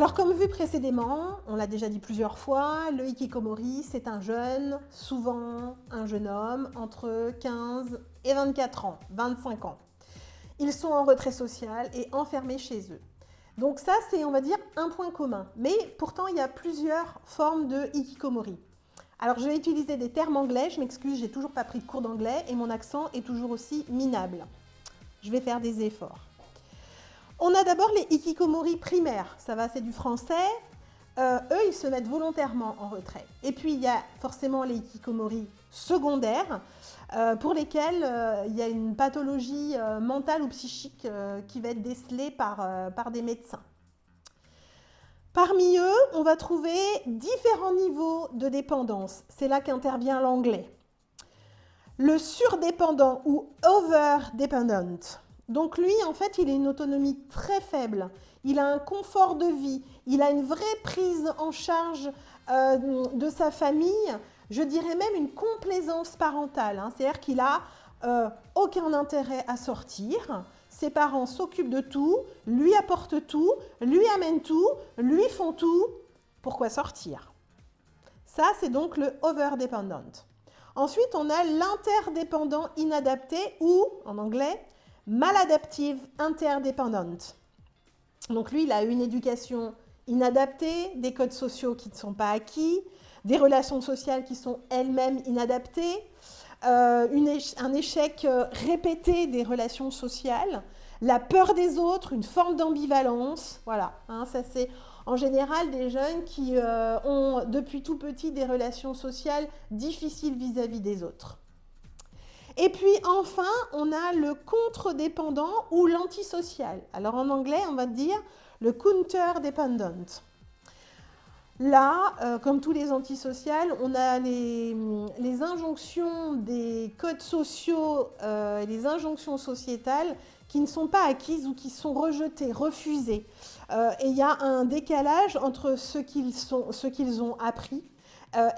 Alors, comme vu précédemment, on l'a déjà dit plusieurs fois, le hikikomori, c'est un jeune, souvent un jeune homme, entre 15 et 24 ans, 25 ans. Ils sont en retrait social et enfermés chez eux. Donc ça, c'est, on va dire, un point commun. Mais pourtant, il y a plusieurs formes de hikikomori. Alors, je vais utiliser des termes anglais. Je m'excuse, j'ai toujours pas pris de cours d'anglais et mon accent est toujours aussi minable. Je vais faire des efforts. On a d'abord les hikikomori primaires. Ça va, c'est du français. Eux, ils se mettent volontairement en retrait. Et puis, il y a forcément les hikikomori secondaires, pour lesquels il y a une pathologie mentale ou psychique qui va être décelée par des médecins. Parmi eux, on va trouver différents niveaux de dépendance. C'est là qu'intervient l'anglais. Le surdépendant ou overdependent. Donc lui, en fait, il a une autonomie très faible. Il a un confort de vie. Il a une vraie prise en charge de sa famille. Je dirais même une complaisance parentale. C'est-à-dire qu'il n'a aucun intérêt à sortir. Ses parents s'occupent de tout, lui apportent tout, lui amènent tout, lui font tout. Pourquoi sortir? Ça, c'est donc le overdependent. Ensuite, on a l'interdépendant inadapté ou, en anglais, maladaptive interdependent. Donc lui, il a une éducation inadaptée, des codes sociaux qui ne sont pas acquis, des relations sociales qui sont elles-mêmes inadaptées, un échec répété des relations sociales, la peur des autres, une forme d'ambivalence. Voilà, ça c'est en général des jeunes qui ont depuis tout petit des relations sociales difficiles vis-à-vis des autres. Et puis enfin, on a le contre-dépendant ou l'antisocial. Alors en anglais, on va dire le counter-dependent. Là, comme tous les antisociales, on a les injonctions des codes sociaux, les injonctions sociétales qui ne sont pas acquises ou qui sont rejetées, refusées. Et il y a un décalage entre ce qu'ils ont appris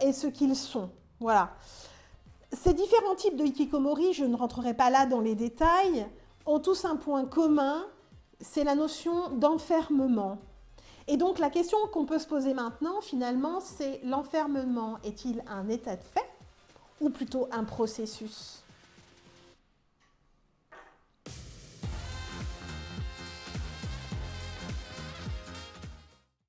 et ce qu'ils sont. Voilà. Ces différents types de hikikomori, je ne rentrerai pas là dans les détails, ont tous un point commun, c'est la notion d'enfermement. Et donc la question qu'on peut se poser maintenant, finalement, c'est l'enfermement est-il un état de fait ou plutôt un processus?